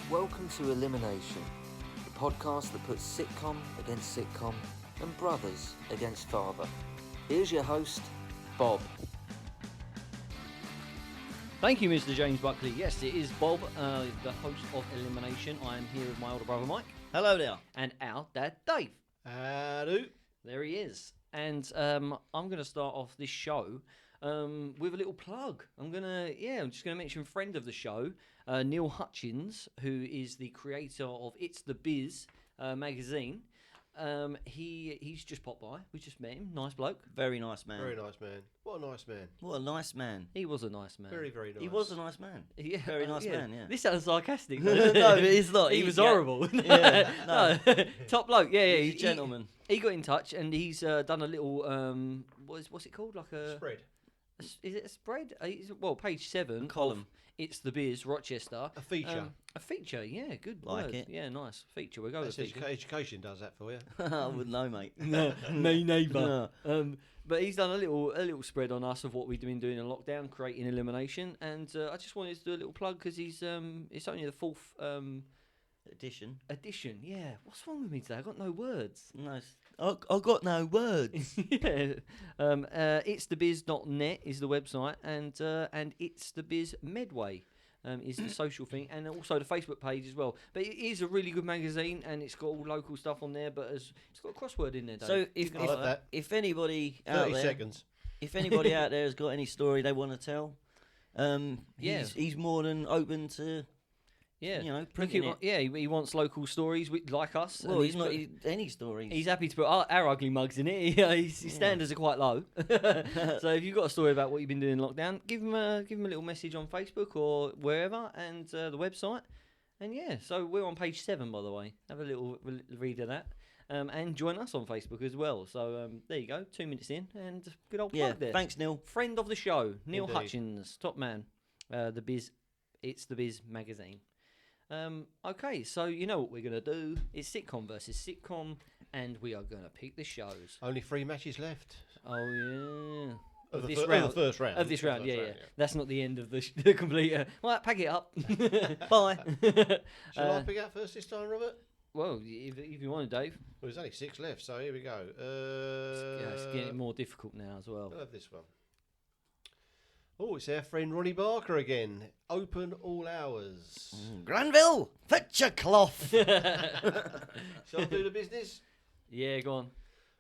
Welcome to Elimination, the podcast that puts sitcom against sitcom and brothers against father. Here's your host, Bob. Thank you, Mr. James Buckley. Yes, it is Bob, the host of Elimination. I am here with my older brother, Mike. Hello there. And our dad, Dave. Hello. There he is. And I'm going to start off this show with a little plug. I'm just going to mention friend of the show, Neil Hutchins, who is the creator of It's the Biz magazine. He's just popped by. We just met him. Nice bloke. Very nice man. Very nice man. What a nice man. What a nice man. He was a nice man. Very, very nice. He was a nice man. Yeah, Very nice man, yeah. This sounds sarcastic. No, but it's not. He was horrible. Yeah, no. Top bloke. Yeah. He's a gentleman. He got in touch and he's done a little what's it called? Like a spread. Is it a spread? Page 7. A column. It's the Biz Rochester. A feature. A feature. Yeah, good Like word. it. Yeah, nice feature. We'll go with That's feature. education does that for you. I wouldn't know, mate. No, me neither. No. But he's done a little spread on us of what we've been doing in lockdown, creating Elimination, and I just wanted to do a little plug because he's it's only the 4th Edition. edition. Yeah, what's wrong with me today? I got no words. Nice. I got no words. Yeah. Itsthebiz.net is the website, and It's the Biz Medway is the social thing, and also the Facebook page as well. But it is a really good magazine, and it's got all local stuff on there. But it's got a crossword in there. Dave. So I like that. if anybody 30 out there, seconds. if anybody out there has got any story they want to tell, Yeah. he's more than open to. Yeah, You know, Look, printing it. he wants local stories like us. Well, and he's not put- any stories. He's happy to put our ugly mugs in it. His standards are quite low. So if you've got a story about what you've been doing in lockdown, give him a little message on Facebook or wherever, and the website. And yeah, so we're on page 7, by the way. Have a little read of that. And join us on Facebook as well. So there you go, 2 minutes in, and good old plug there. Thanks, Neil. Friend of the show, Neil Indeed. Hutchins, top man. The Biz, It's the Biz magazine. Okay, so you know what we're going to do. It's sitcom versus sitcom, and we are going to pick the shows. Only 3 matches left. Oh, yeah. Of the this fir- round. of the first round. Of this round, First yeah. round, That's not the end of the complete... Well, pack it up. Bye. Shall I pick out first this time, Robert? Well, if you want to, Dave. Well, there's only 6 left, so here we go. It's getting more difficult now as well. I'll have this one. Oh, it's our friend Ronnie Barker again. Open all hours. Granville, fetch a cloth. Shall I do the business? Yeah, go on.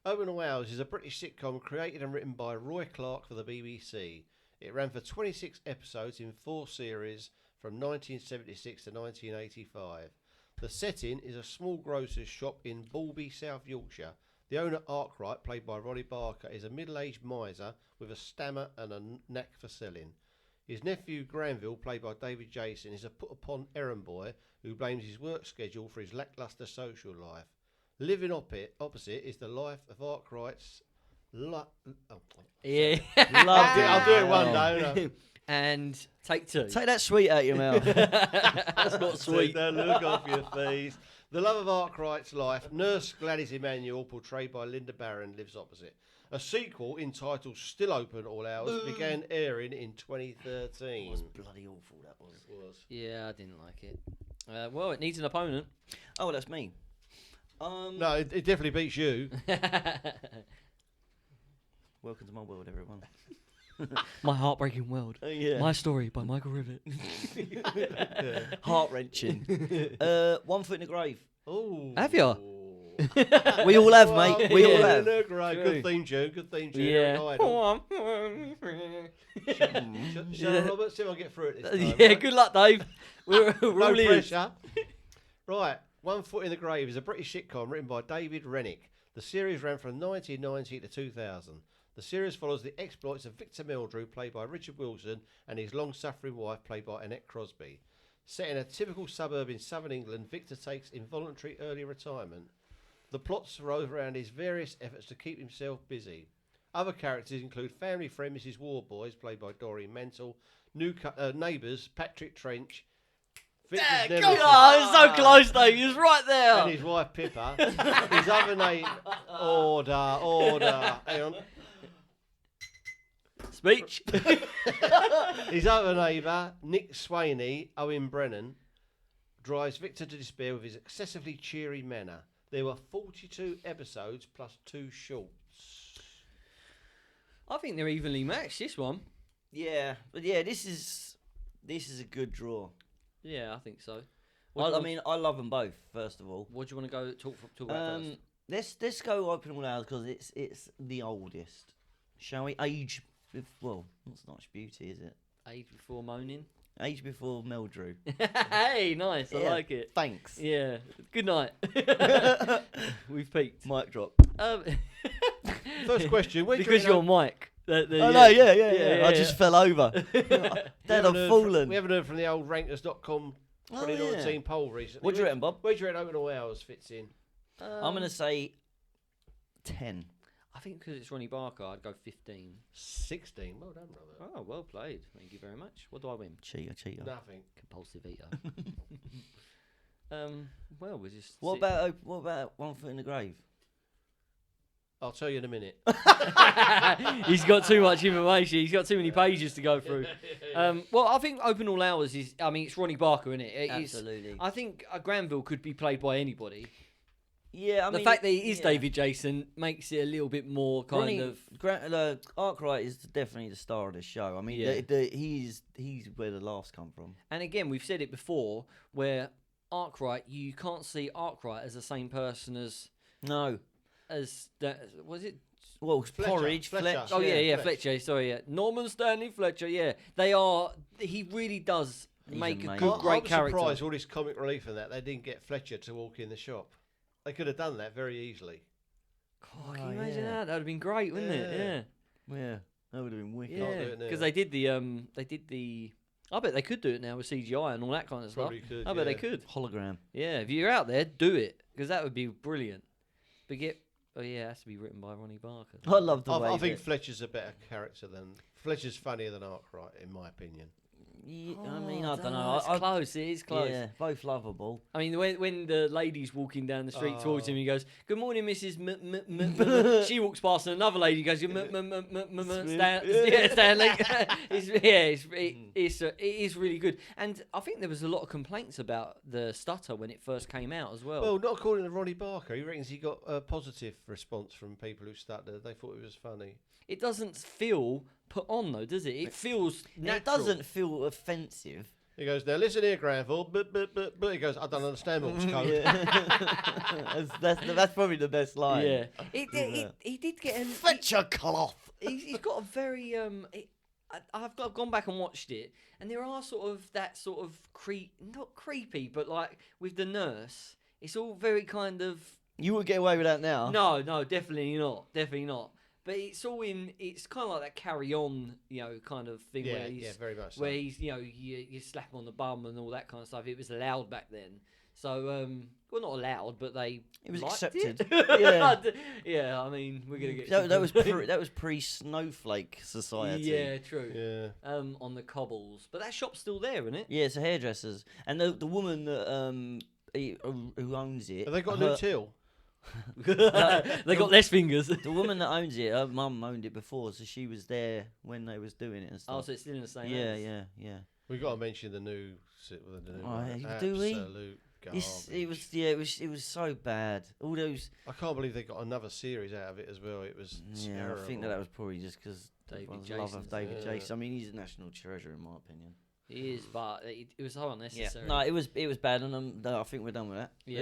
Open All Hours is a British sitcom created and written by Roy Clark for the BBC. It ran for 26 episodes in 4 series from 1976 to 1985. The setting is a small grocer's shop in Balby, South Yorkshire. The owner, Arkwright, played by Ronnie Barker, is a middle-aged miser with a stammer and a knack for selling. His nephew, Granville, played by David Jason, is a put-upon errand boy who blames his work schedule for his lacklustre social life. Living opposite is the life of Arkwright's... Yeah. I'll do it one day, won't I? And take 2. Take that sweet out of your mouth. That's not Take sweet. that look off your face. The love of Arkwright's life, Nurse Gladys Emanuel, portrayed by Linda Barron, lives opposite. A sequel entitled Still Open All Hours began airing in 2013. It was bloody awful, that was. Yeah, I didn't like it. Well, it needs an opponent. Oh, that's me. No, it definitely beats you. Welcome to my world, everyone. My Heartbreaking World. Yeah. My Story by Michael Rivet. Heart-wrenching. 1 Foot in the Grave. Oh, Have ya? We all have, mate. We all have. No, great. True. Good theme tune. Good theme tune. Yeah. Shall Robert? See if I get through it this time. Yeah, right? good luck, Dave. We're No all ears. pressure. Right, 1 Foot in the Grave is a British sitcom written by David Rennick. The series ran from 1990 to 2000. The series follows the exploits of Victor Meldrew, played by Richard Wilson, and his long-suffering wife, played by Annette Crosby. Set in a typical suburb in southern England, Victor takes involuntary early retirement. The plots revolve around his various efforts to keep himself busy. Other characters include family friend Mrs. Warboys, played by Doreen Mental, neighbours Patrick Trench, Victor's nemesis, Oh, so close, Dave. He was right there. and his wife Pippa. His other name, order. Hang on. Speech. His other neighbour, Nick Swaney, Owen Brennan, drives Victor to despair with his excessively cheery manner. There were 42 episodes plus 2 shorts. I think they're evenly matched, this one. Yeah, but yeah, this is a good draw. Yeah, I think so. I mean, I love them both. First of all, What do you want to go talk about first? let's go open all hours because it's the oldest. Shall we? Age, well, that's not much beauty, is it? Age before moaning. Age before Meldrew. Hey, nice. I Yeah, like it. Thanks. Yeah. Good night. We've peaked. Mic drop. First question. Because you're Mike. Oh no, yeah. I just fell over. Then I've fallen. We haven't heard from the old rankers.com 2019 poll recently. What do you reckon, Bob? Where do you reckon Open All Hours fits in? I'm going to say 10. I think because it's Ronnie Barker, I'd go 15. 16. Well done, brother. Oh, well played. Thank you very much. What do I win? Cheater. Nothing. Compulsive eater. Well, we're just. What about One Foot in the Grave? I'll tell you in a minute. He's got too much information. He's got too many pages to go through. Well, I think Open All Hours is. I mean, it's Ronnie Barker, isn't it? Absolutely. I think Granville could be played by anybody. Yeah, I mean, the fact that he is David Jason makes it a little bit more kind of. Arkwright is definitely the star of the show. I mean, he's where the laughs come from. And again, we've said it before, where Arkwright, you can't see Arkwright as the same person as that. Was it? Well, Fletcher. Porridge, Fletcher. Oh yeah, Fletcher. Sorry, yeah, Norman Stanley Fletcher. Yeah, they are. He really does make a amazing. good, great I'm character. surprised all this comic relief and that they didn't get Fletcher to walk in the shop. They could have done that very easily. Oh, can you imagine that? That would have been great, wouldn't it? Yeah, that would have been wicked. Can't do Yeah, it now. because they did the. I bet they could do it now with CGI and all that kind of stuff. Probably could, I bet they yeah. could. Hologram. Yeah, if you're out there, do it because that would be brilliant. But it has to be written by Ronnie Barker. I love the way. I think Fletcher's a better character than Fletcher's funnier than Arkwright, in my opinion. Yeah, I mean, I don't know. It's close. It is close. Yeah, both lovable. I mean, when the lady's walking down the street towards him, he goes, "Good morning, Mrs. She walks past, and another lady goes, Stanley." It is really good. And I think there was a lot of complaints about the stutter when it first came out as well. Well, not according to Ronnie Barker. He reckons he got a positive response from people who stuttered. They thought it was funny. It doesn't feel put on though, does it? It feels natural. It doesn't feel offensive. He goes, now listen here, Granville. But he goes, I don't understand Morse code. Yeah. that's probably the best line. Yeah. He did get an. Fetch a cloth. He's got a very I've gone back and watched it, and there are not creepy, but like with the nurse, it's all very kind of. You would get away with that now. No, definitely not. But it's kind of like that Carry On, kind of thing where he's very much so. where he's, you slap him on the bum and all that kind of stuff. It was allowed back then. So, well, not allowed, but it was liked accepted. It. Yeah, I mean, we're gonna get that was pre-snowflake society. Yeah, true. Yeah. On the cobbles, but that shop's still there, isn't it? Yeah, it's a hairdresser's, and the woman that who owns it. Have they got a new till? They got less fingers. The woman that owns it, her mum owned it before, so she was there when they was doing it and stuff. Oh, so it's still in the same. Yeah, house. yeah. We got to mention the new. Do we? Absolute garbage. It was so bad. All those. I can't believe they got another series out of it as well. It was terrible. I think that was probably just because David love of David yeah. Jason. I mean, he's a national treasure in my opinion. He is, but it was so unnecessary. Yeah. No, it was bad, and I think we're done with that. Yeah.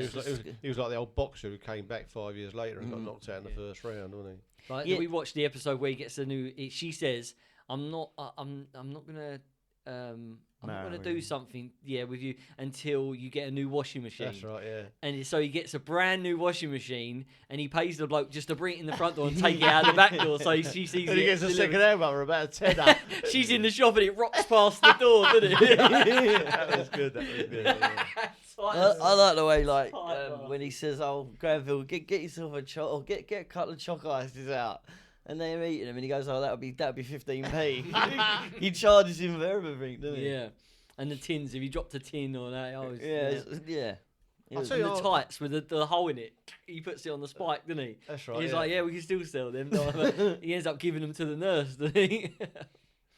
He was like the old boxer who came back 5 years later and got knocked out in the first round, wasn't he? Right, Yeah. we watched the episode where he gets a new. She says, "I'm not gonna do something, with you until you get a new washing machine." That's right, yeah. And so he gets a brand new washing machine, and he pays the bloke just to bring it in the front door and take it out the back door. So she sees And he it gets a delivered. second hand one for about a tenner. She's in the shop and it rocks past the door, doesn't it? That was good. Yeah. I like the way Tight when he says, "Oh, Granville, get yourself a or get a couple of choc ices out," and they're eating them, and he goes, "Oh, that'll be 15p." He charges him for everything, doesn't he? Yeah. And the tins, if you dropped a tin or that, Yeah. I'll was- tell And you the tights with the hole in it, he puts it on the spike, doesn't he? That's And right. he's yeah. like, yeah, we can still sell them. He ends up giving them to the nurse, doesn't he?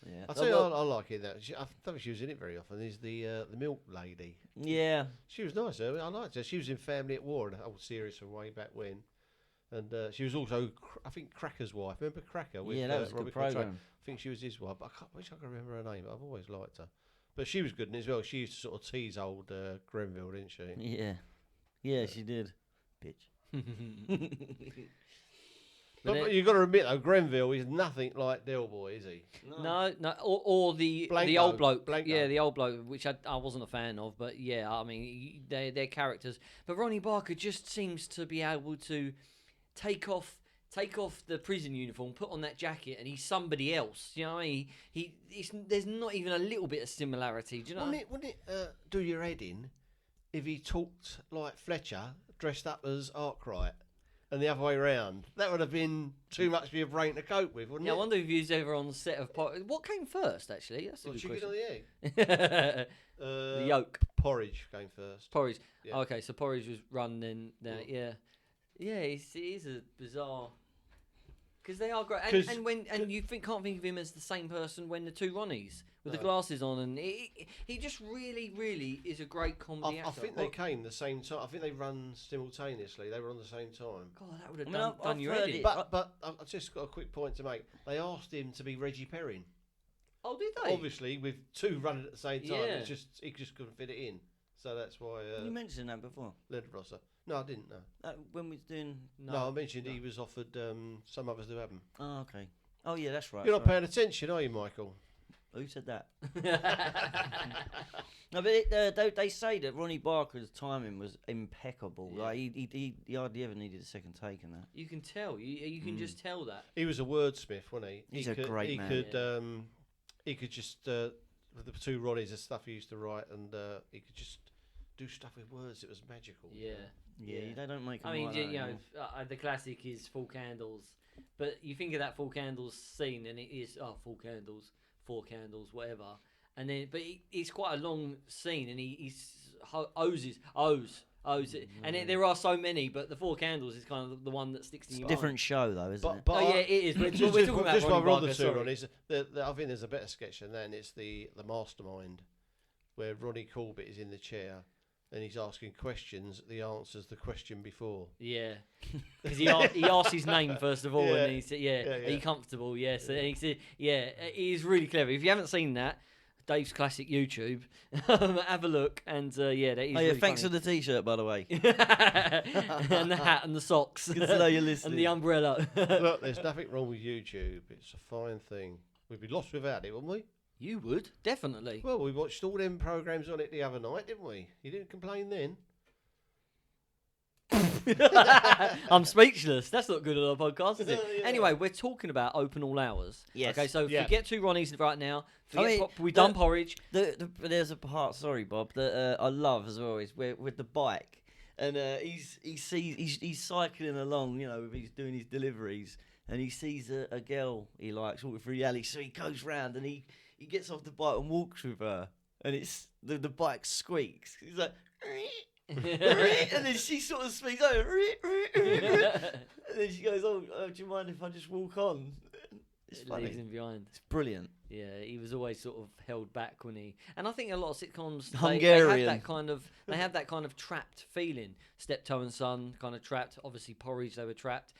Yeah. I tell you, I like it. That I don't think she was in it very often. Is the milk lady? Yeah. She was nice. I liked her. She was in Family at War, an old series from way back when. And she was also, I think, Cracker's wife. Remember Cracker? With, Yeah, that was a good program. I think she was his wife. I wish I could remember her name. But I've always liked her. But she was good in it as well. She used to sort of tease old Grenville, didn't she? Yeah. Yeah, she did. Bitch. But you've got to admit, though, Grenville is nothing like Del Boy, is he? No, or the old bloke. Blanco. Yeah, the old bloke, which I wasn't a fan of, but yeah, I mean, they're characters. But Ronnie Barker just seems to be able to take off the prison uniform, put on that jacket, and he's somebody else. You know what I mean? There's not even a little bit of similarity. Do you know? Wouldn't it do your head in if he talked like Fletcher, dressed up as Arkwright? And the other way round. That would have been too much for your brain to cope with, wouldn't it? I wonder if he was ever on the set of... What came first, actually? That's a good chicken question. or the egg? The yolk. Porridge came first. Porridge. Yeah. Okay, so porridge was run then. Yeah. Yeah, it is a bizarre... Because they are great. And you can't think of him as the same person when the two Ronnies with the glasses on, and he just really, really is a great comedy actor. I think they came the same time. I think they run simultaneously. They were on the same time. God, that would have done your head in. But I've just got a quick point to make. They asked him to be Reggie Perrin. Oh, did they? Obviously, with two running at the same time, Yeah. he just couldn't fit it in. So that's why. You mentioned that before. Leonard Rosser. No, I didn't. No. When we was doing. No, I mentioned he was offered. Some others do have him. Oh, okay. Oh, yeah, that's right. You're not paying attention, are you, Michael? Who said that? No, but they say that Ronnie Barker's timing was impeccable. Yeah. Like he hardly ever needed a second take in that. You can tell. You can just tell that. He was a wordsmith, wasn't he? He's a great man. He could just with the two Ronnies, the stuff he used to write, and he could just do stuff with words. It was magical. Yeah. Yeah, they don't make. I mean, the classic is Full Candles, but you think of that Full Candles scene, and it is Full Candles, 4 candles, whatever. And then, but it's quite a long scene, and he's oses, and there are so many, but the 4 candles is kind of the one that sticks in your mind. Different show though, isn't it? But yeah, it is. We're talking about just while Ronnie we're on the Barker, two sorry. Ronnies, I think there's a better sketch than that. And it's the Mastermind, where Ronnie Corbett is in the chair. And he's asking questions. The answer's the question before. Yeah, because he asked his name first of all, Yeah. and he said, "Are you comfortable?" Yes, and he said, "Yeah." He's really clever. If you haven't seen that, Dave's Classic YouTube, have a look. And that is. Oh yeah, really thanks funny. for the T-shirt, by the way. And the hat and the socks. Good to know you're listening. And the umbrella. Look, there's nothing wrong with YouTube. It's a fine thing. We'd be lost without it, wouldn't we? You would definitely. Well, we watched all them programs on it the other night, didn't we? You didn't complain then. I'm speechless. That's not good on a podcast, is it? Yeah. Anyway, we're talking about open all hours. Yes. Okay, so Yeah. forget 2 Ronnies right now. I mean, We've done porridge. There's a part, sorry Bob, that I love as well. Is with the bike, and he's cycling along, he's doing his deliveries, and he sees a girl he likes walking through the alley, so he goes round and he gets off the bike and walks with her, and it's the bike squeaks. He's like. And then she sort of speaks over, and then she goes, "Oh, do you mind if I just walk on?" It's It funny. leaves him behind. It's brilliant. Yeah, he was always sort of held back when he. And I think a lot of sitcoms Hungarian. they have that kind of trapped feeling. Steptoe and Son kind of trapped. Obviously, Porridge they were trapped.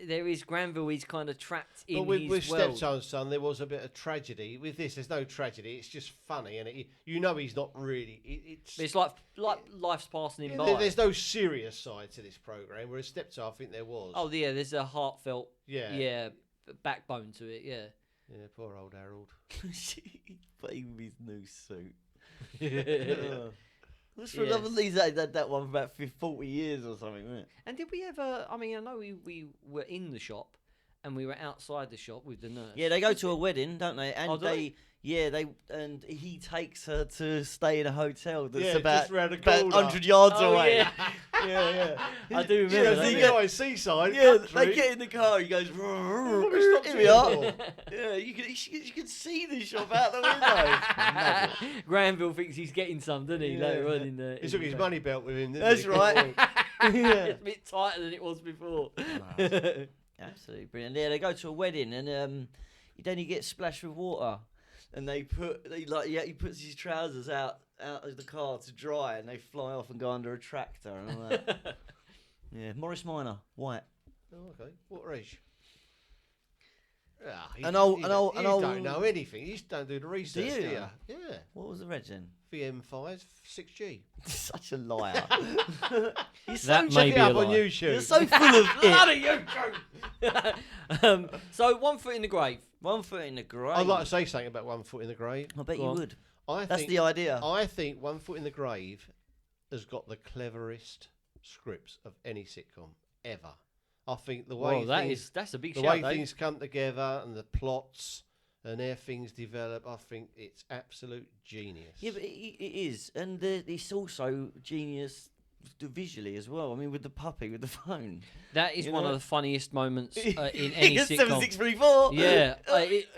There is Granville. He's kind of trapped in But his with world. Steptoe and Son, there was a bit of tragedy. With this, there's no tragedy. It's just funny, and he's not really. It's like life's passing him by. There's no serious side to this program, whereas Steptoe, I think there was. Oh yeah, there's a heartfelt yeah, backbone to it. Yeah. yeah. Poor old Harold. Playing with his new suit. Yeah. What's for Yes. another these that one for about 40 years or something, wasn't it? And did we ever? I mean, I know we were in the shop, and we were outside the shop with the nurse. Yeah, they go to a wedding, don't they? And do they? and he takes her to stay in a hotel that's Yeah, about just round the 100 yards Oh, away. yeah. yeah. I do remember. Yeah, that, so you yeah. go in seaside. Yeah, country. they get in the car. He goes, Probably stopped here we here are. before. Yeah, you can see the shop out the window. Granville thinks he's getting some, doesn't he? Yeah. Later on in the. He took his money belt with him. Didn't That's he? right. Yeah. It's a bit tighter than it was before. Absolutely brilliant. Yeah, they go to a wedding and then he gets splashed with water. and he puts his trousers out of the car to dry, and they fly off and go under a tractor and all that. Yeah, Morris Minor, white. Oh, okay. What age? An old- You don't know anything. You just don't do the research, do you? you? Yeah. What was the reg then? VM5 6G. Such a liar. You're so, That may Check be it a up on lie. you're YouTube. so full of it. So 1 foot in the grave. 1 foot in the grave. I'd like to say something about 1 foot in the grave. I bet Go you on. would. I That's think, the idea. I think 1 foot in the grave has got the cleverest scripts of any sitcom ever. I think the way Well, that's a big the shout, way Dave. things come together and the plots and how things develop, I think it's absolute genius. Yeah, but it is, and it's also genius visually as well. I mean, with the puppy with the phone. That is You one know? of the funniest moments in any It's sitcom. 7634. Yeah,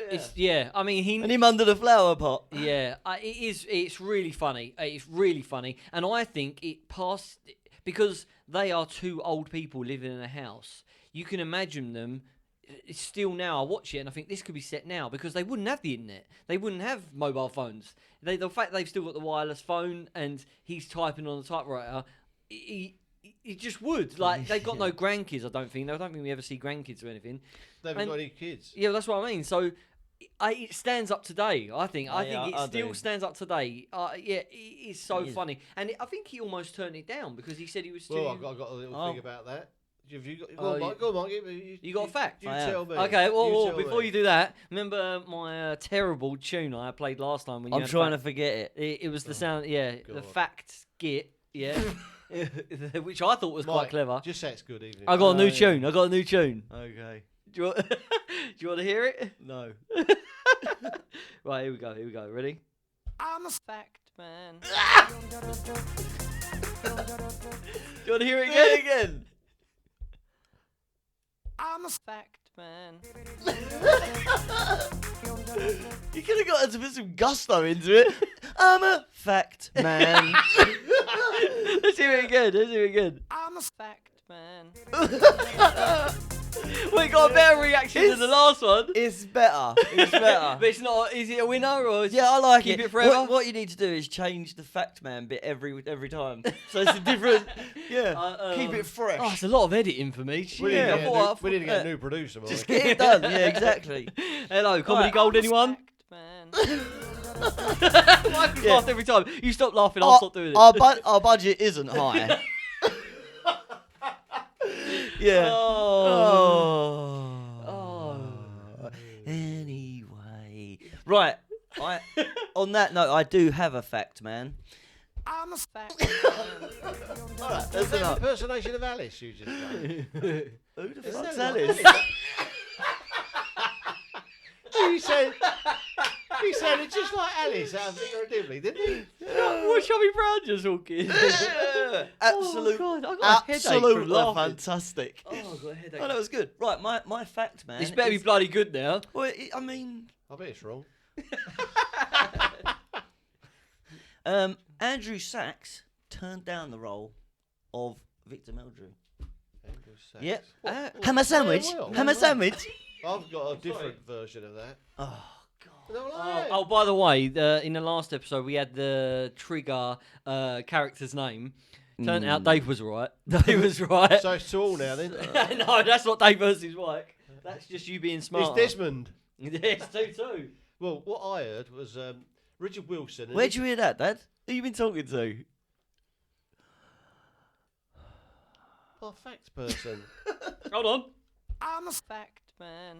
it's yeah. I mean, And him under the flower pot. Yeah, it is. It's really funny. It's really funny, and I think it passed because they are two old people living in a house. You can imagine them. It's still now. I watch it and I think this could be set now because they wouldn't have the internet. They wouldn't have mobile phones. The fact they've still got the wireless phone and he's typing on the typewriter, he just would. Like they've got no grandkids. I don't think. I don't think we ever see grandkids or anything. They haven't got any kids. Yeah, that's what I mean. So it stands up today. I think. I think it still do. stands up today. Yeah, it is so It is. funny, and I think he almost turned it down because he said he was too. Well, I've got a little thing about that. Have you got? Go on, Mike. Go on, Mike. You got a fact? You I have. tell me. Okay, well, tell before me. you do that, remember my terrible tune I played last time when you I'm had trying to fact? forget it. It was the sound, yeah, the God. fact skit, yeah, which I thought was quite Mike, clever. Just say it's good evening. I got a new yeah. tune. I got a new tune. Okay. Do you want, do you want to hear it? No. Right, here we go. Here we go. Ready? I'm a fact man. Do you want to hear it Say it again? again. I'm a fact man. You could have got her to put some gusto into it. I'm a fact man. Let's hear it again. Let's hear it again. I'm a fact man. We got a better reaction than the last one. It's better. It's better. But it's not. Is it a winner or? Is Yeah, I like keep it. it forever? What you need to do is change the fact man bit every time. So it's a different. Yeah. Keep it fresh. Oh, it's a lot of editing for me. We Shit. need, I thought- we need to get a new producer, Mike. Just get it done. Yeah, exactly. Hello, comedy Right. gold, anyone? Michael's Yeah. laughed every time. You stop laughing, I'll stop doing it. Our budget isn't high. Yeah. Oh. Anyway. Right. On that note, I do have a fact, man. I'm a fact. Alright, Is that's that an enough. impersonation of Alice you just done? Who the fuck's that Alice? he said it just like Alice out of figuratively, didn't he? What Chubby Brown just walking? Absolute, Oh, God, I got a headache absolutely from laughing. fantastic. Oh, I got a headache. Oh, that was good. Right, my fact, man. This better be is- bloody good now. Well, I mean, I bet it's wrong. Andrew Sachs turned down the role of Victor Meldrew. Andrew Sachs. Yep. What? Hammer sandwich. well. Hammer sandwich. I've got a different version of that. Oh God. No, Oh, by the way, in the last episode we had the trigger character's name. Turned out Dave was right. Dave was right. So it's to all now then. No, that's not Dave versus Mike. That's just you being smart. It's Desmond. Yes, 2-2. Well, what I heard was Richard Wilson. And Where'd you hear that, Dad? Who you been talking to? Oh, fact person. Hold on. I'm a fact man.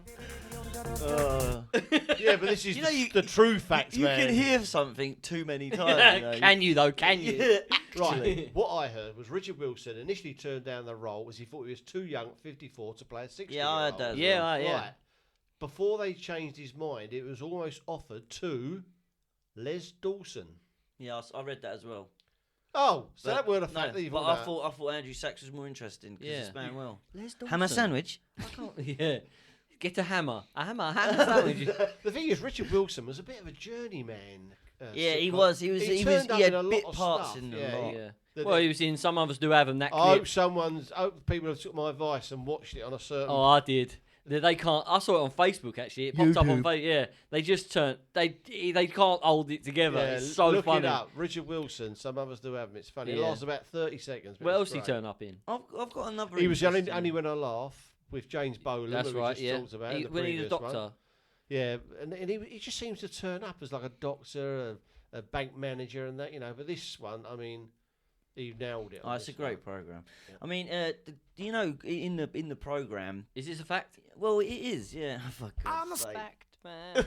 Yeah, but this is You know, the true fact, You man. can hear something too many times. You know. Can you though? Can you? Yeah, Right. actually. What I heard was Richard Wilson initially turned down the role as he thought he was too young at 54 to play a 60. Yeah, I heard that. as Yeah, well. yeah. Right. Before they changed his mind, it was almost offered to Les Dawson. Yeah, I read that as well. Oh, so But- that weren't a no, fact that you but thought I thought Andrew Sachs was more interesting because Yeah. it's playing well. Les Hammer Dawson. sandwich. I can't. Yeah. Get a hammer. A hammer sandwich. The thing is, Richard Wilson was a bit of a journeyman. Yeah, he sitcom. was. He turned up had in a bit lot of parts stuff, in the yeah, lot. Yeah. That Well, it- he was in Some Others Do Have Them. That I clip. hope people have took my advice and watched it on a certain. Oh, I did. They can't. I saw it on Facebook actually. It popped up on Facebook. Yeah, they just turned. They can't hold it together. Yeah, It's so look funny. it up. Richard Wilson. Some others do have them. It's funny. It Yeah. lasts about 30 seconds. But What it's else did he great. turn up in? I've got another. He was interesting- only when I laugh with James Boland. That's that we right. just Yeah, talked about in the when he's a previous one. doctor. Yeah, and he just seems to turn up as like a doctor, a bank manager, and that, you know. But this one, I mean, he nailed it. Oh, on it's a this great one. program. Yeah. I mean, do you know in the program? Is this a fact? Well, it is. Yeah. For God's sake. man.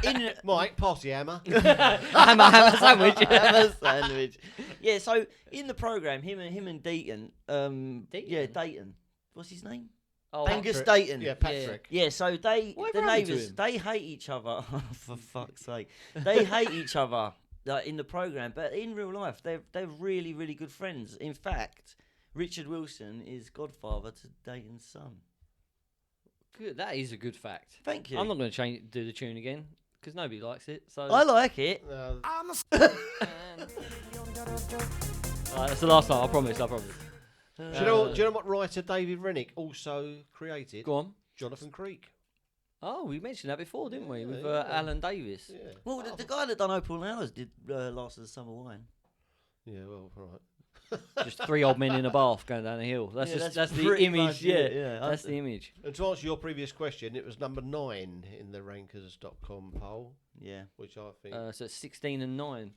In Mike, pass the hammer. Hammer sandwich. Ham sandwich. Yeah. So in the program, him and Dayton. Yeah, Dayton. What's his name? Oh, Angus Patrick. Dayton. Yeah, Patrick. Yeah, so the Whatever happened to neighbours, him? they hate each other. For fuck's sake, they hate each other in the program, but in real life, they're really, really good friends. In fact, Richard Wilson is godfather to Dayton's son. Good. That is a good fact. Thank you. I'm not going to do the tune again because nobody likes it. So I like it. Alright, that's the last time. I promise. Do you know what writer David Rennick also created? Go on. Jonathan Creek. Oh, we mentioned that before, didn't we? Yeah, With yeah. Alan Davis. Yeah. Well, the guy that done Opal Hours did Last of the Summer Wine. Yeah, well, right. Just three old men in a bath going down a hill. That's Yeah, just that's the pretty image. much it, yeah. That's the image. And to answer your previous question, it was number 9 in the Rankers.com poll, Yeah. which I think So it's 16 and 9.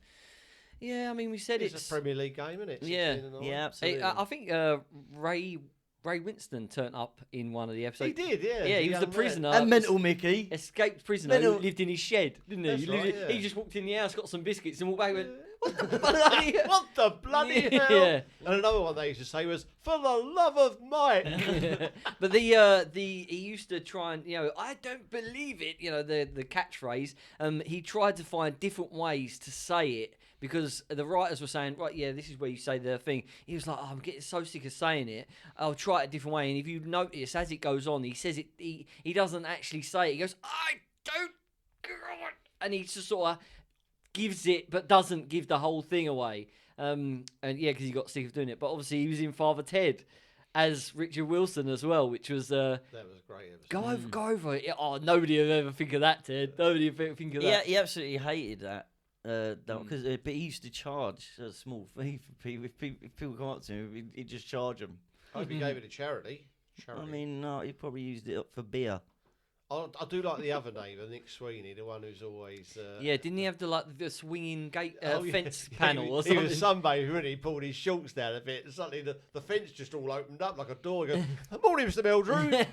Yeah, I mean we said it's it's. a Premier League game, isn't it? Yeah. 16 and 9. Yeah, absolutely. I think Ray Winston turned up in one of the episodes. He did, yeah. Yeah, he was the young man. prisoner. And Mental Mickey. Escaped prisoner Mental- who lived in his shed, didn't he? That's right, yeah. He just walked in the house, got some biscuits, and walked back and went, "What the bloody hell?" What the bloody Yeah. hell? And another one they used to say was, "For the love of Mike." But he used to try and I don't believe it. The catchphrase. He tried to find different ways to say it because the writers were saying, right, yeah, this is where you say the thing. He was like, I'm getting so sick of saying it. I'll try it a different way. And if you notice, as it goes on, he says it. He doesn't actually say it. He goes, I don't, and he just sort of gives it, but doesn't give the whole thing away. And yeah, because he got sick of doing it. But obviously, he was in Father Ted as Richard Wilson as well, which was That was a great episode. go over it. Oh, nobody would ever think of that, Ted. Nobody would think of Yeah, that. he absolutely hated that. Because but he used to charge a small fee for people. If people come up to him, he'd just charge them. I hope he gave it to charity. I mean, no, he probably used it up for beer. I do like the other neighbour, Nick Sweeney, the one who's always. Yeah, didn't he have the swinging gate Oh, yeah. fence panel or He something? was sunbathing, when he pulled his shorts down a bit, and suddenly the fence just all opened up like a door. He goes, "Morning, Mr. Meldrew."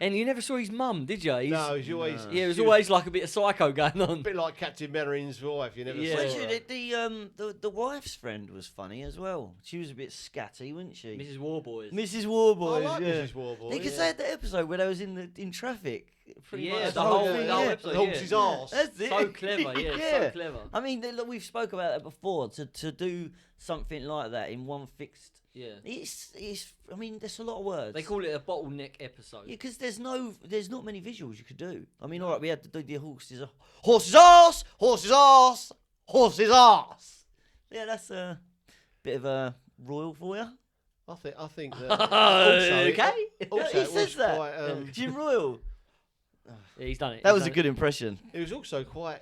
And you never saw his mum, did you? No, he's always. Yeah, it was she always like a bit of psycho going a on. bit like Captain Merrin's wife. You never Yeah. saw Actually, her. the wife's friend was funny as well. She was a bit scatty, wasn't she? Mrs. Warboys. Mrs. I Warboys. like yeah. Mrs. Warboy. Because they had the episode where they was in traffic. Pretty Yeah, much the whole thing, the whole yeah. episode. The horse's arse. That's it. So clever, yeah, so clever. I mean, look, we've spoke about it before. To do something like that in one fixed, Yeah. it's. I mean, there's a lot of words. They call it a bottleneck episode. Yeah, because there's not many visuals you could do. I mean, all right, we had to do the horse's ass, horse's ass, horse's ass. Yeah, that's a bit of a royal for you. I think that. Also, Okay. Also, he it says was that. quite, Jim Royal. Yeah, he's done it. That He's was a done good impression. it was also quite.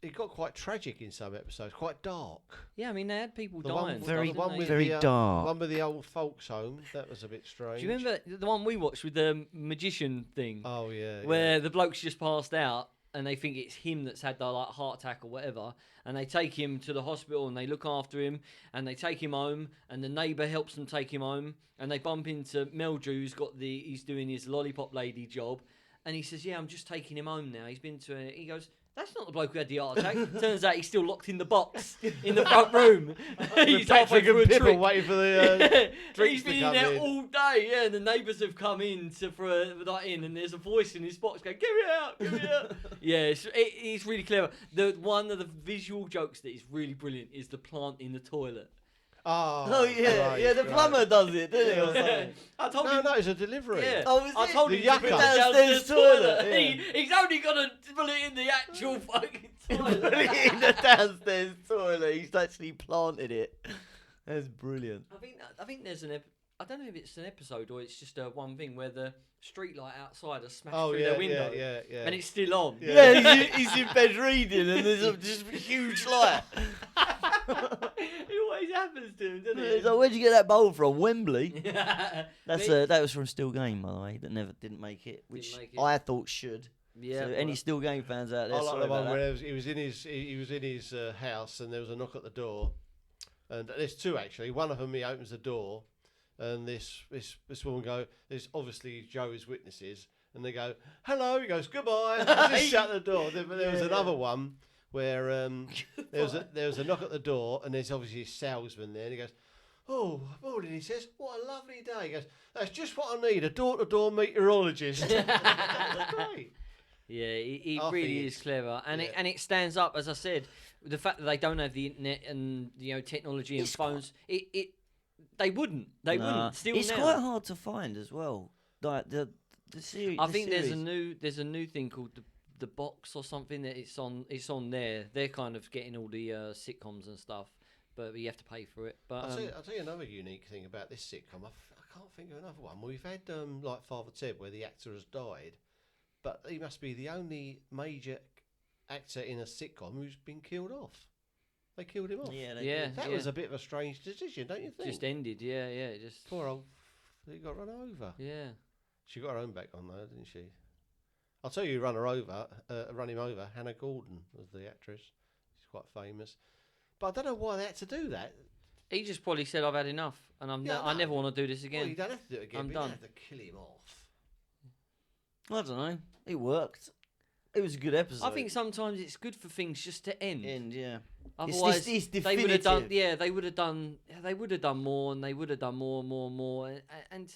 It got quite tragic in some episodes, quite dark. Yeah, I mean, they had people The dying. one, Very- the one didn't with they? very the, dark. One with the old folks' home. That was a bit strange. Do you remember the one we watched with the magician thing? Oh yeah. Where the bloke's just passed out and they think it's him that's had the heart attack or whatever, and they take him to the hospital and they look after him and they take him home and the neighbour helps them take him home and they bump into Meldrew, he's doing his lollipop lady job, and he says, "Yeah, I'm just taking him home now. He's been to." He goes, "That's not the bloke who had the heart attack." Turns out he's still locked in the box in the front room. He's halfway through a Pippa trick. waiting for the. He's drinks to been in come there in. all day, yeah. And the neighbours have come in for that in, and there's a voice in his box going, "Get me out, get me out." Yeah, it's really clever. One of the visual jokes that is really brilliant is the plant in the toilet. Oh yeah, right, yeah. The right. plumber does it, doesn't he? Or something? I told No, him. no, it's a delivery. Yeah. Oh, is I it? told The him to put yucca. that Downstairs downstairs toilet. toilet, He's only gonna put it in the actual fucking Put toilet. it in the downstairs toilet. He's actually planted it. That's brilliant. I think there's an I don't know if it's an episode or it's just one thing where the street light outside has smashed Oh through yeah, their window, yeah. and it's still on. Yeah, he's in bed reading, and there's just a huge light. It always happens to him, doesn't It's it? like, where'd you get that bowl from? Wembley. That's That was from Still Game, by the way. That didn't make it, which make it. I thought should. Yeah. So any Still Game fans out there, I like sorry the one about where that. he was in his house and there was a knock at the door, and there's two actually. One of them, he opens the door, and this woman there's obviously Joe's witnesses, and they go, hello. He goes, goodbye. And just shut the door. But there was another one where there was a knock at the door, and there's obviously a salesman there, and he goes, oh, morning, he says, what a lovely day. He goes, that's just what I need, a door-to-door meteorologist. That's great. Yeah, he I really think is it's- clever, and it stands up, as I said, the fact that they don't have the internet and technology and It's phones. They wouldn't. Still it's now. quite hard to find as well. Like the series. I think there's a new thing called the box or something that it's on there. They're kind of getting all the sitcoms and stuff, but you have to pay for it. But I'll tell you another unique thing about this sitcom. I can't think of another one. We've had like Father Ted, where the actor has died, but he must be the only major actor in a sitcom who's been killed off. They killed him off. Yeah, Yeah. That was a bit of a strange decision, don't you think? just ended. Yeah, just Poor old, he got run over. yeah. She got her own back on though, didn't she? I'll tell you, who run him over. Hannah Gordon was the actress. She's quite famous, but I don't know why they had to do that. He just probably said, "I've had enough, and I never want to do this Well, again." you don't have to do it again. I'm but done. You don't have to kill him off. I don't know. It worked. It was a good episode. I think sometimes it's good for things just to end. Yeah. Otherwise, it's they would have done. definitive. Yeah, they would have done more, and they would have done more, and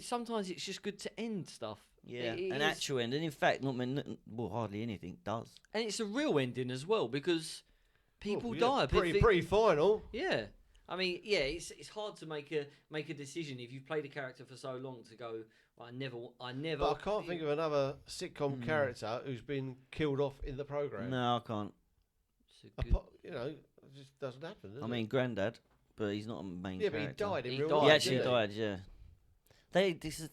sometimes it's just good to end stuff. Yeah, It an is. actual end, and in fact, hardly anything does. And it's a real ending as well because people Oh, yeah, die. Pretty final. Yeah, I mean, yeah, it's hard to make a decision if you've played a character for so long to go. I never. But I can't think of another sitcom character who's been killed off in the program. No, I can't. It just doesn't happen. Does I it? mean, Granddad, but he's not a main yeah, but he character. died in He real died, life. He actually didn't died, yeah.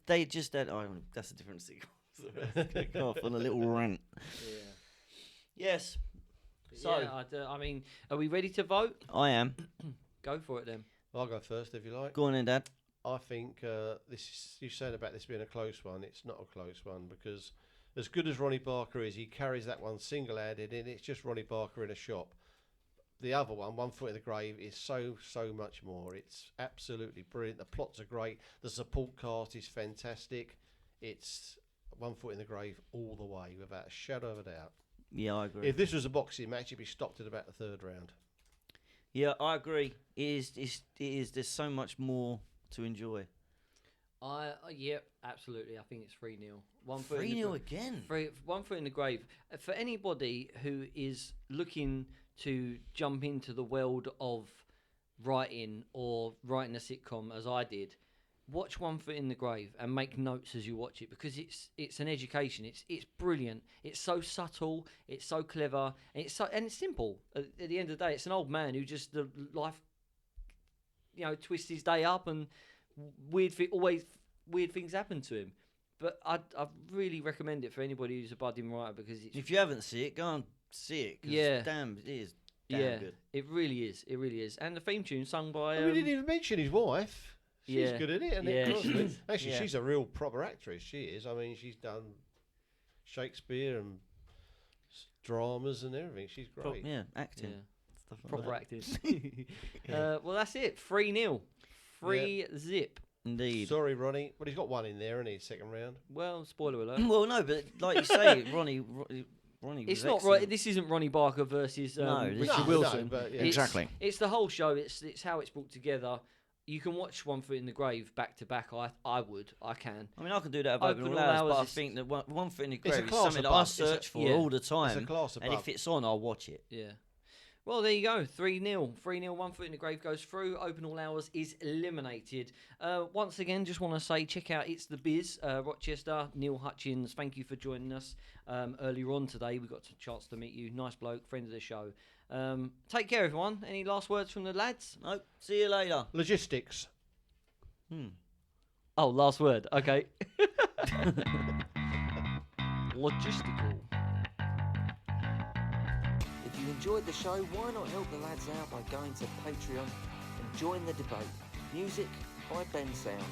They just had. Oh, that's a different sequence. Go off on a little rant. Yes. So I mean, are we ready to vote? I am. Go for it then. I'll go first if you like. Go on then, Dad. I think you said about this being a close one. It's not a close one because as good as Ronnie Barker is, he carries that one single-handed, and it's just Ronnie Barker in a shop. The other one Foot in the Grave, is so much more. It's absolutely brilliant. The plots are great. The support cast is fantastic. It's One Foot in the Grave all the way, without a shadow of a doubt. Yeah, I agree. If this was a boxing match, it'd be stopped at about the third round. Yeah, I agree. It is. There's so much more to enjoy. Yep, absolutely. I think it's 3-0. 3-0 again. 1 Foot in the Grave. For anybody who is looking to jump into the world of writing or writing a sitcom, as I did, watch 1 Foot in the Grave and make notes as you watch it because it's an education. It's brilliant. It's so subtle. It's so clever. And it's simple. At the end of the day, it's an old man who just the life, twists his day up and weird things happen to him. But I really recommend it for anybody who's a budding writer because it's If you haven't seen it, go and see it. 'Cause damn, it is damn good. It really is. It really is. And the theme tune sung by we didn't even mention his wife. She's good at it, isn't Yeah, it? she is. Actually, Yeah. she's a real proper actress. She is. I mean, she's done Shakespeare and dramas and everything. She's great. Acting. Yeah. Stuff like Proper that. acting. Well, that's it. 3-0. 3-zip. Indeed. Sorry, Ronnie. Well, he's got one in there, isn't he? Second round. Well, spoiler alert. Well, no, but like you say, Ronnie It's was not excellent. right. This isn't Ronnie Barker versus No, this Richard is- Wilson. No, but, yeah. It's- It's the whole show. It's how it's brought together. You can watch 1 Foot in the Grave back to back. I can. I mean, I can do that at Open Open All All Hours, but I Hours is- think that One Foot in the It's a Grave is class something that I above. It's a- search for yeah. all the It's time. a class And above. if it's on, I'll watch it. Yeah. Well, there you go. 3-0. 3-0. 1 Foot in the Grave goes through. Open All Hours is eliminated. Once again, just want to say, check out It's the Biz, Rochester. Neil Hutchins, thank you for joining us earlier on today. We got a chance to meet you. Nice bloke, friend of the show. Take care, everyone. Any last words from the lads? Nope. See you later. Logistics. Oh, last word. Okay. Logistical. If you enjoyed the show, why not help the lads out by going to Patreon and join the debate. Music by Ben Sound.